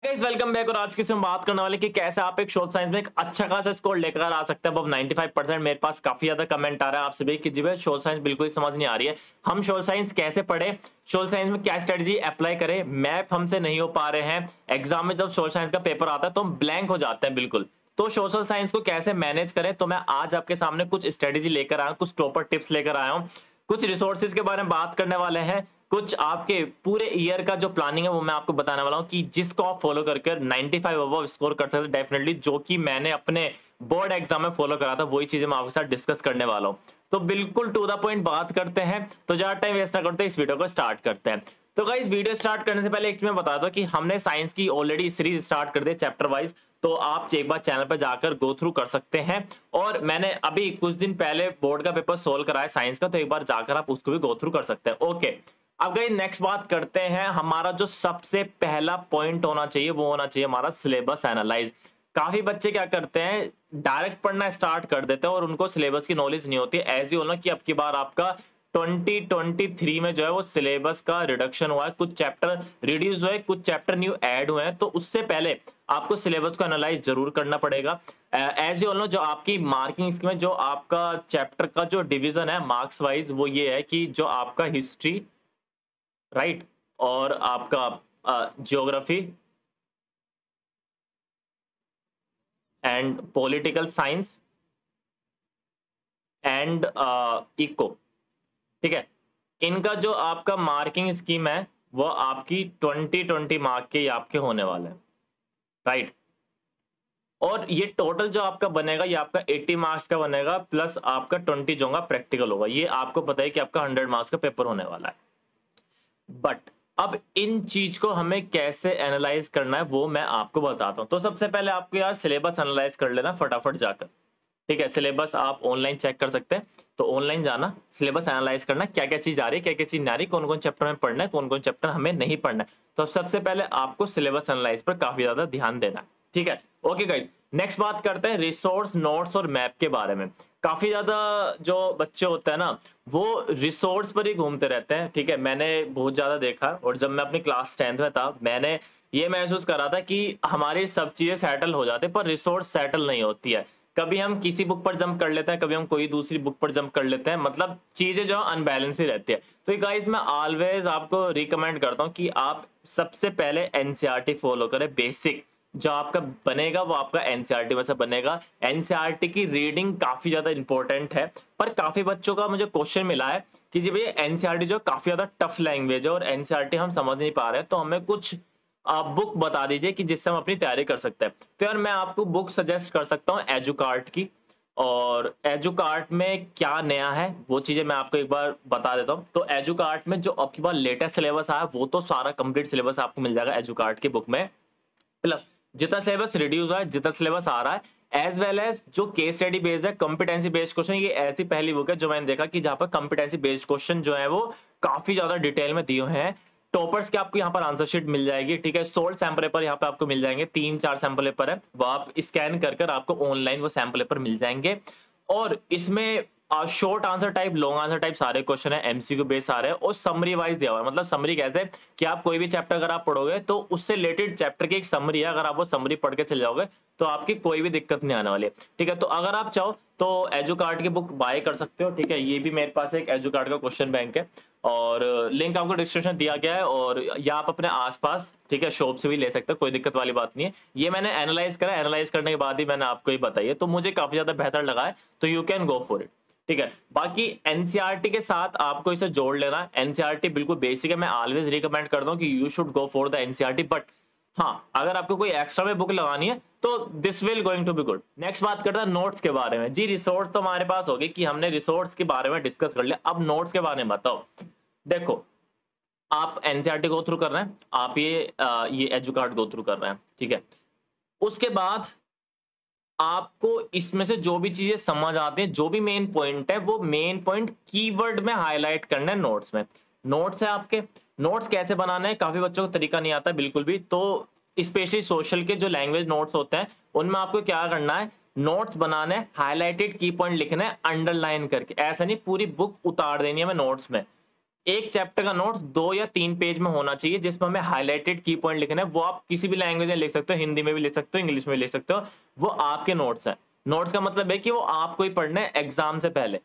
Guys welcome back. और आज की हम बात करने वाले कि कैसे आप एक सोशल साइंस में एक अच्छा खासा स्कोर लेकर आ सकते हैं अब 95%। मेरे पास काफी ज्यादा कमेंट आ रहा है आपसे भी कि जी भाई सोशल साइंस बिल्कुल ही समझ नहीं आ रही है, हम सोशल साइंस कैसे पढ़े, सोशल साइंस में क्या स्ट्रेटजी अप्लाई करें, मैप हमसे नहीं हो पा रहे हैं, एग्जाम में जब सोशल साइंस का पेपर आता है तो हम ब्लैंक हो जाते हैं बिल्कुल। तो सोशल साइंस को कैसे मैनेज करें, तो मैं आज आपके सामने कुछ स्ट्रेटेजी लेकर आया हूँ, कुछ टॉपर टिप्स लेकर आया हूँ, कुछ रिसोर्सेज के बारे में बात करने वाले हैं, कुछ आपके पूरे ईयर का जो प्लानिंग है वो मैं आपको बताने वाला हूं कि जिसको आप फॉलो करके 95 अबव स्कोर कर सकते हैं डेफिनेटली, जो कि मैंने अपने बोर्ड एग्जाम में फॉलो करा था। वही चीजें मैं आपके साथ डिस्कस करने वाला हूं। तो बिल्कुल टू द पॉइंट बात करते हैं, तो ज्यादा टाइम वेस्ट ना करते इस वीडियो को स्टार्ट करते हैं। तो गाइस वीडियो स्टार्ट करने से पहले एक चीज मैं बता दूं कि हमने साइंस की ऑलरेडी सीरीज स्टार्ट कर दी चैप्टर वाइज, तो आप एक बार चैनल पर जाकर गो थ्रू कर सकते हैं। और मैंने अभी कुछ दिन पहले बोर्ड का पेपर सोल्व कराया साइंस का, तो एक बार जाकर आप उसको भी गो थ्रू कर सकते हैं। ओके, अब गई नेक्स्ट बात करते हैं। हमारा जो सबसे पहला पॉइंट होना चाहिए वो होना चाहिए हमारा सिलेबस एनालाइज। काफी बच्चे क्या करते हैं, डायरेक्ट पढ़ना स्टार्ट कर देते हैं और उनको सिलेबस की नॉलेज नहीं होती। ऐसे होना कि अब की बार आपका 2023 में जो है वो सिलेबस का रिडक्शन हुआ है, कुछ चैप्टर रिड्यूस हुए, कुछ चैप्टर न्यू ऐड हुए हैं। तो उससे पहले आपको सिलेबस को एनालाइज जरूर करना पड़ेगा। एज यू ऑल नो, जो आपकी मार्किंग स्कीम है, जो आपका चैप्टर का जो डिवीजन है मार्क्स वाइज, वो ये है कि जो आपका हिस्ट्री, राइट, और आपका geography and political science and eco, ठीक है, इनका जो आपका मार्किंग स्कीम है वो आपकी 2020 मार्क के आपके होने वाले हैं, राइट। और ये टोटल जो आपका बनेगा ये आपका 80 मार्क्स का बनेगा, प्लस आपका 20 जो होगा प्रैक्टिकल होगा। ये आपको पता है कि आपका 100 मार्क्स का पेपर होने वाला है। बट अब इन चीज को हमें कैसे एनालाइज करना है वो मैं आपको बताता हूं। तो सबसे पहले आपको यार सिलेबस एनालाइज कर लेना फटाफट जाकर, ठीक है। सिलेबस आप ऑनलाइन चेक कर सकते हैं, तो ऑनलाइन जाना, सिलेबस एनालाइज करना, क्या क्या चीज आ रही है, क्या क्या चीज नहीं आ रही, कौन कौन चैप्टर में पढ़ना है, कौन कौन चैप्टर हमें नहीं पढ़ना है। तो अब सबसे पहले आपको सिलेबस एनालाइज पर काफी ज्यादा ध्यान देना है, ठीक है। ओके गाइस, नेक्स्ट बात करते हैं रिसोर्स, नोट्स और मैप के बारे में। काफी ज्यादा जो बच्चे होते हैं ना वो रिसोर्स पर ही घूमते रहते हैं, ठीक है। मैंने बहुत ज्यादा देखा, और जब मैं अपनी क्लास 10th में था मैंने ये महसूस करा था कि हमारी सब चीजें सेटल हो जाती है पर रिसोर्स सेटल नहीं होती है। कभी हम किसी बुक पर जंप कर लेते हैं, कभी हम कोई दूसरी बुक पर जंप कर लेते हैं, मतलब चीजें जो अनबैलेंस ही रहती है। तो गाइस मैं ऑलवेज आपको रिकमेंड करता हूँ कि आप सबसे पहले एनसीईआरटी फॉलो करें। बेसिक जो आपका बनेगा वो आपका एनसीईआरटी वैसे बनेगा। एनसीईआरटी की रीडिंग काफी ज्यादा इंपॉर्टेंट है, पर काफी बच्चों का मुझे क्वेश्चन मिला है कि जी भैया एनसीईआरटी जो काफी ज्यादा टफ लैंग्वेज है और एनसीईआरटी हम समझ नहीं पा रहे हैं, तो हमें कुछ आप बुक बता दीजिए कि जिससे हम अपनी तैयारी कर सकते हैं। तो यार मैं आपको बुक सजेस्ट कर सकता हूँ एजुकार्ट की, और एजुकार्ट में क्या नया है वो चीजें मैं आपको एक बार बता देता हूँ। तो एजुकार्ट में जो आपके पास लेटेस्ट सिलेबस आया वो तो सारा कंप्लीट सिलेबस आपको मिल जाएगा एजुकार्ट की बुक में, प्लस जितना सिलेबस रिड्यूस हुआ है, जितना सिलेबस आ रहा है, एज वेल एज जो केस स्टडी बेस्ड है, कॉम्पिटेंसी बेस्ड क्वेश्चन। ये ऐसी पहली बुक है जो मैंने देखा कि जहां पर कॉम्पिटेंसी बेस्ड क्वेश्चन जो है वो काफी ज्यादा डिटेल में दिए हुए हैं। टॉपर्स के आपको यहाँ पर आंसर शीट मिल जाएगी, ठीक है। 16 सैंपल पेपर यहाँ पे आपको मिल जाएंगे, 3-4 सैंपल पेपर है, वो आप स्कैन कर कर आपको ऑनलाइन वो सैंपल पेपर मिल जाएंगे। और इसमें short answer type, long answer type सारे क्वेश्चन है, एमसीक्यू बेस आ रहे हैं, और समरी वाइज दिया हुआ है। मतलब समरी कैसे कि आप कोई भी चैप्टर अगर आप पढ़ोगे तो उससे रिलेटेड चैप्टर की एक समरी है, अगर आप वो समरी पढ़ के चले जाओगे तो आपकी कोई भी दिक्कत नहीं आने वाली है, ठीक है। तो अगर आप चाहो तो एजुकार्ट की बुक बाय कर सकते हो, ठीक है। ये भी मेरे पास एक एजुकार्ट का क्वेश्चन बैंक है, और लिंक आपको डिस्क्रिप्शन दिया गया है, और या आप अपने आसपास, ठीक है, शॉप से भी ले सकते हो, कोई दिक्कत वाली बात नहीं है। ये मैंने एनालाइज करा, एनालाइज करने के बाद ही मैंने आपको ये बताइए, तो मुझे काफी ज्यादा बेहतर लगा है, तो you can go for it, ठीक है। बाकी एनसीईआरटी के साथ आपको इसे जोड़ लेना। एनसीईआरटी बिल्कुल बेसिक है, मैं ऑलवेज रिकमेंड करता हूं कि you should go for the NCERT, but हाँ अगर आपको कोई एक्स्ट्रा में बुक लगानी है तो this will going to be good. Next बात करता है नोट्स के बारे में। जी रिसोर्स तो हमारे पास होगी कि हमने रिसोर्स के बारे में डिस्कस कर लिया, अब नोट्स के बारे में बताओ। देखो, आप एनसीईआरटी गो थ्रू कर रहे हैं, आप ये एजुकार्ट गो थ्रू कर रहे हैं, ठीक है। उसके बाद आपको इसमें से जो भी चीजें समझ आती हैं, जो भी मेन पॉइंट है, वो मेन पॉइंट कीवर्ड में हाईलाइट करना है नोट्स में। नोट्स है आपके, नोट्स कैसे बनाना है काफी बच्चों को तरीका नहीं आता बिल्कुल भी। तो स्पेशली सोशल के जो लैंग्वेज नोट्स होते हैं उनमें आपको क्या करना है, नोट्स बनाने, हाईलाइटेड की पॉइंट लिखना है अंडरलाइन करके। ऐसा नहीं पूरी बुक उतार देनी है हमें नोट्स में, एक चैप्टर का नोट्स 2 या 3 पेज में होना चाहिए, जिसमें हमें हाईलाइटेड की पॉइंट लिखना है। वो आप किसी भी लैंग्वेज में लिख सकते हो, हिंदी में भी लिख सकते हो, इंग्लिश में भी लिख सकते हो, वो आपके नोट्स है। नोट्स का मतलब है कि वो आपको ही पढ़ना है एग्जाम से पहले,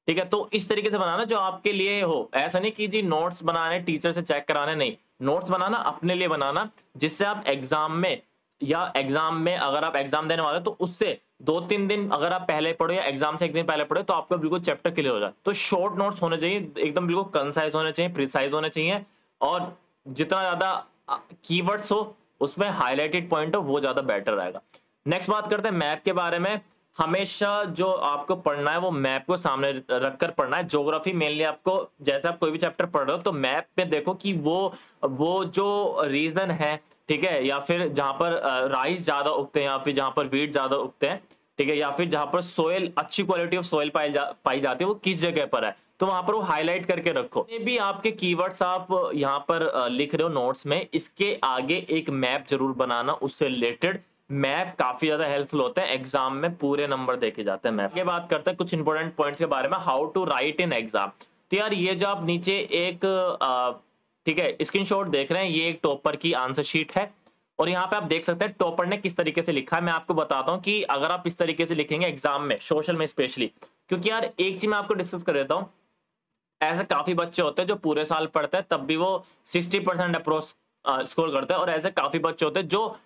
ठीक है। तो इस तरीके से बनाना जो आपके लिए हो, ऐसा नहीं कि जी नोट्स बनाने टीचर से चेक कराने, नहीं, नोट्स बनाना अपने लिए बनाना, जिससे आप एग्जाम में या एग्जाम में अगर आप एग्जाम देने वाले हो तो उससे 2-3 दिन अगर आप पहले पढ़ो या एग्जाम से एक दिन पहले पढ़ो तो आपका बिल्कुल चैप्टर क्लियर हो जाए। तो शॉर्ट नोट्स होने चाहिए, एकदम बिल्कुल कंसाइज होने चाहिए, प्रिसाइज होने चाहिए, और जितना ज्यादा कीवर्ड्स हो उसमें हाईलाइटेड पॉइंट हो वो ज्यादा बेटर रहेगा। नेक्स्ट बात करते हैं मैप के बारे में। हमेशा जो आपको पढ़ना है वो मैप को सामने रखकर पढ़ना है। ज्योग्राफी मेनली आपको, जैसे आप कोई भी चैप्टर पढ़ रहे हो तो मैप पे देखो कि वो जो रीजन है, ठीक है, या फिर जहां पर राइस ज्यादा उगते हैं, या फिर जहां पर वीट ज्यादा उगते हैं, ठीक है, या फिर जहां पर सोयल, अच्छी क्वालिटी ऑफ सोयल पाई जाती है, वो किस जगह पर है, तो वहां पर वो हाईलाइट करके रखो। ये भी आपके कीवर्ड्स आप यहाँ पर लिख रहे हो नोट्स में, इसके आगे एक मैप जरूर बनाना उससे रिलेटेड। मैप काफी ज्यादा हेल्पफुल होते हैं, एग्जाम में पूरे नंबर देखे जाते हैं मैप। आगे बात करते हैं कुछ इंपॉर्टेंट पॉइंट्स के बारे में, how to write in exam. तो यार ये जो आप नीचे एक ठीक है स्क्रीनशॉट देख रहे हैं, ये एक टॉपर की आंसर शीट है, और यहाँ पे आप देख सकते हैं टॉपर ने किस तरीके से लिखा है। मैं आपको बताता हूँ कि अगर आप इस तरीके से लिखेंगे एग्जाम में, सोशल में स्पेशली, क्योंकि यार एक चीज मैं आपको डिस्कस कर देता हूँ, ऐसे काफी बच्चे होते हैं जो पूरे साल पढ़ते हैं तब भी वो 60% अप्रोच स्कोर करते हैं, और ऐसे काफी बच्चे होते हैं जो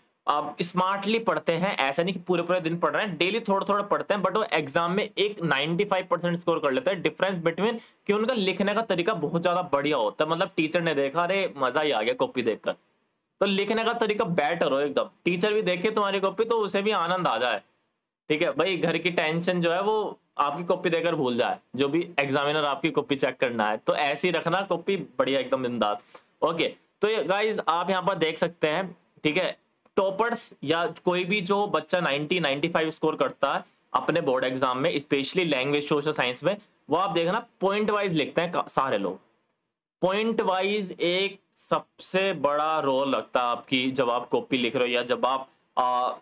स्मार्टली पढ़ते हैं, ऐसा नहीं कि पूरे पूरे दिन पढ़ रहे हैं, डेली थोड़ा थोड़ा पढ़ते हैं, बट वो एग्जाम में एक 95% स्कोर कर लेते हैं। डिफरेंस बिटवीन कि उनका लिखने का तरीका बहुत ज्यादा बढ़िया होता है, मतलब टीचर ने देखा, अरे मजा ही आ गया कॉपी देखकर, तो लिखने का तरीका बेटर हो एकदम, टीचर भी देखे तुम्हारी कॉपी तो उसे भी आनंद आ जाए, ठीक है भाई, घर की टेंशन जो है वो आपकी कॉपी देकर भूल जाए, जो भी एग्जामिनर आपकी कॉपी चेक करना है, तो ऐसी रखना कॉपी बढ़िया एकदम बिंदास। ओके, तो गाइस आप यहाँ पर देख सकते हैं, ठीक है, टॉपर्स या कोई भी जो बच्चा 90-95 स्कोर करता है अपने बोर्ड एग्जाम में, स्पेशली लैंग्वेज सोशल साइंस में, वो आप देखना पॉइंट वाइज लिखते हैं सारे लोग। पॉइंट वाइज एक सबसे बड़ा रोल लगता है आपकी, जब आप कॉपी लिख रहे हो या जब आप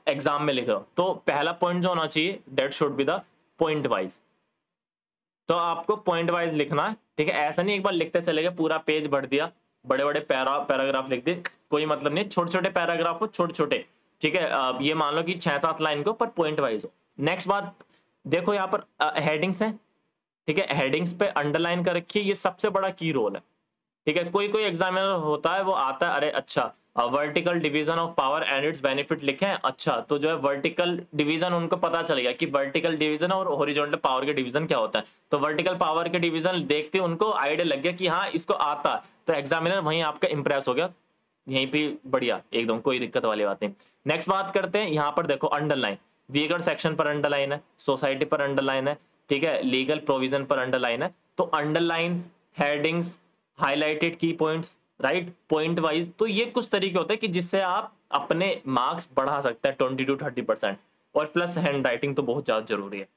एग्जाम में लिख रहे हो, तो पहला पॉइंट जो होना चाहिए that should be the point wise. तो आपको पॉइंट वाइज लिखना है, ठीक है, ऐसा नहीं एक बार लिखते चले गए पूरा पेज भर दिया, बड़े बड़े पैराग्राफ लिख दिए, कोई मतलब नहीं, छोटे छोटे पैराग्राफ हो, छोटे छोटे, ठीक है, ये मान लो कि 6-7 लाइन को पर पॉइंट वाइज हो। नेक्स्ट बात देखो, यहाँ पर हेडिंग्स हैं, ठीक है, हेडिंग्स पे अंडरलाइन कर रखिए, ये सबसे बड़ा की रोल है, ठीक है। कोई कोई एग्जामिनर होता है वो आता है, अरे अच्छा vertical division of power and it's benefit लिखे हैं, अच्छा तो जो है वर्टिकल डिवीजन उनको पता चलेगा कि वर्टिकल डिवीजन और हॉरिजॉन्टल पावर के डिवीजन क्या होता है, तो वर्टिकल पावर के डिवीजन देखते उनको आइडिया लग गया कि हाँ इसको आता है, तो एग्जामिनर वहीं आपका इंप्रेस हो गया, यहीं पे बढ़िया एकदम, कोई दिक्कत वाली बात नहीं। नेक्स्ट बात करते हैं, यहाँ पर देखो अंडरलाइन, वीगर सेक्शन पर अंडरलाइन है, सोसाइटी पर अंडरलाइन है, ठीक है, लीगल प्रोविजन पर अंडरलाइन है, तो अंडरलाइन, हेडिंग्स, हाईलाइटेड की पॉइंट्स, राइट, पॉइंट वाइज, तो ये कुछ तरीके होते हैं कि जिससे आप अपने मार्क्स बढ़ा सकते हैं 20-30%, और प्लस हैंड राइटिंग तो बहुत ज्यादा जरूरी है।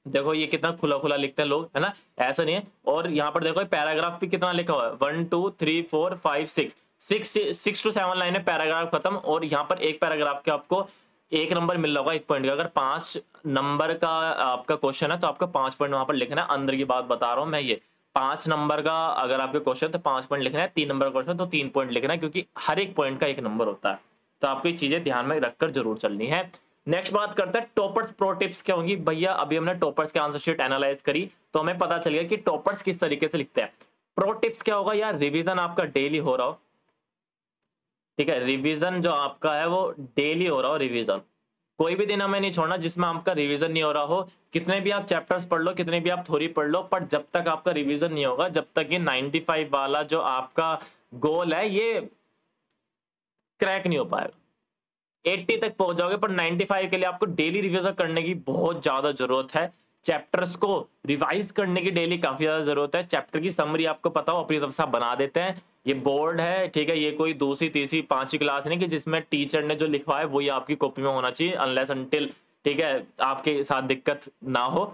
देखो ये कितना खुला खुला लिखते हैं लोग, है ना, ऐसा नहीं है। और यहाँ पर देखो पैराग्राफ भी कितना लिखा हुआ है, 1 2 3 4 5 6 to 7 लाइन है, पैराग्राफ खत्म, और यहाँ पर एक पैराग्राफ के आपको 1 नंबर मिल रहा होगा 1 पॉइंट का। अगर 5 नंबर का आपका क्वेश्चन है तो आपको 5 पॉइंट वहां पर लिखना है, अंदर की बात बता रहा हूँ मैं, ये 5 नंबर का अगर आपके क्वेश्चन तो 5 पॉइंट लिखना है, 3 नंबर का क्वेश्चन तो 3 पॉइंट लिखना है, क्योंकि हर एक पॉइंट का 1 नंबर होता है, तो आपको ये चीजें ध्यान में रखकर जरूर चलनी है। नेक्स्ट बात करते हैं टॉपर्स प्रो टिप्स क्या होंगी। भैया अभी हमने टॉपर्स के आंसर शीट एनालाइज करी तो हमें पता चल गया कि टॉपर्स किस तरीके से लिखते हैं। प्रो टिप्स क्या होगा यार, रिवीजन आपका डेली हो रहा हो, ठीक है, रिवीजन जो आपका है वो डेली हो रहा हो, रिवीजन कोई भी दिन हमें नहीं छोड़ना जिसमें आपका रिवीजन नहीं हो रहा हो। कितने भी आप चैप्टर्स पढ़ लो, कितने भी आप थ्योरी पढ़ लो, पर जब तक आपका रिवीजन नहीं होगा, जब तक ये 95 वाला जो आपका गोल है ये क्रैक नहीं हो पाएगा। 80 तक पहुंच जाओगे, पर 95 के लिए आपको डेली रिवीजन करने की बहुत ज्यादा जरूरत है। चैप्टर्स को रिवाइज करने की डेली काफी ज्यादा जरूरत है। चैप्टर की समरी आपको पता हो अपनी तरफ से आप बना देते हैं। ये बोर्ड है, ठीक है, ये कोई दूसरी तीसरी पांचवी क्लास नहीं कि जिसमें टीचर ने जो लिखवाया है वही आपकी कॉपी में होना चाहिए, अनलेस अनटिल, ठीक है, आपके साथ दिक्कत ना हो,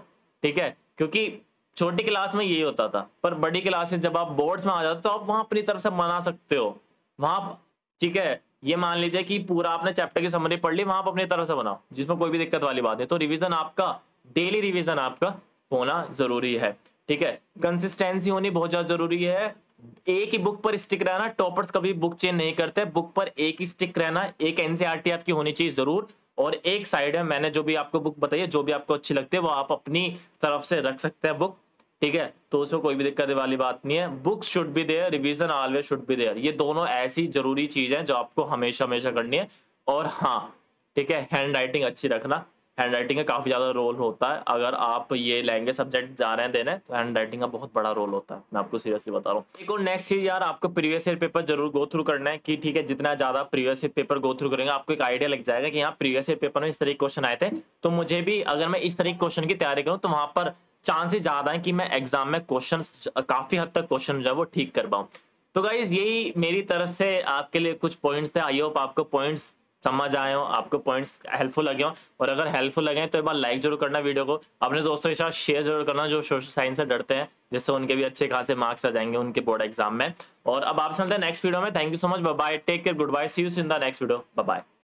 ठीक है, क्योंकि छोटी क्लास में यही होता था, पर बड़ी क्लासेस जब आप बोर्ड्स में आ जाते हो तो आप वहां अपनी तरफ से बना सकते हो वहां, ठीक है। ये मान लीजिए कि पूरा आपने चैप्टर की समरी पढ़ ली, वहां आप अपनी तरफ से बनाओ, जिसमें कोई भी दिक्कत वाली बात है। तो रिवीजन आपका, डेली रिवीजन आपका होना जरूरी है, ठीक है। कंसिस्टेंसी होनी बहुत ज्यादा जरूरी है। एक ही बुक पर स्टिक रहना, टॉपर्स कभी बुक चेंज नहीं करते, बुक पर एक ही स्टिक रहना, एक एनसीईआरटी आपकी होनी चाहिए जरूर, और एक साइड है मैंने जो भी आपको बुक बताई है, जो भी आपको अच्छी लगती है वो आप अपनी तरफ से रख सकते हैं बुक, ठीक है, तो उसमें कोई भी दिक्कत वाली बात नहीं है। Books should be there, revision always should be there, ये दोनों ऐसी जरूरी चीज है जो आपको हमेशा हमेशा करनी है। और हाँ ठीक है, हैंड राइटिंग अच्छी रखना, हैंड राइटिंग का काफी ज्यादा रोल होता है, अगर आप ये लैंग्वेज सब्जेक्ट जा रहे हैं देने तो हैंड राइटिंग का बहुत बड़ा रोल होता है, मैं आपको सीरियसली बता रहा हूँ। एक और नेक्स्ट चीज यार, आपको प्रीवियस ईयर पेपर जरूर गो थ्रू करना है कि ठीक है, जितना ज्यादा previous year paper go through करेंगे आपको एक आइडिया लग जाएगा कि यहाँ प्रीवियस ईयर पेपर में इस तरह के क्वेश्चन आए थे, तो मुझे भी अगर मैं इस तरह के क्वेश्चन की तैयारी करूँ तो वहां पर चांसेस ज्यादा है कि मैं एग्जाम में क्वेश्चन काफी हद तक क्वेश्चन जो है वो ठीक कर पाऊँ। तो गाइज यही मेरी तरफ से आपके लिए कुछ पॉइंट्स थे, आई होप आपको पॉइंट्स समझ आए हो, आपको पॉइंट्स हेल्पफुल लगे हो, और अगर हेल्पफुल लगे तो एक बार लाइक जरूर करना वीडियो को, अपने दोस्तों के साथ शेयर जरूर करना जो सोशल साइंस से डरते हैं, जिससे उनके भी अच्छे खासे मार्क्स आ जाएंगे उनके बोर्ड एग्जाम में। और अब आपसे मिलते हैं नेक्स्ट वीडियो में, thank you so much, bye bye, take care, goodbye, see you in the next video, bye bye.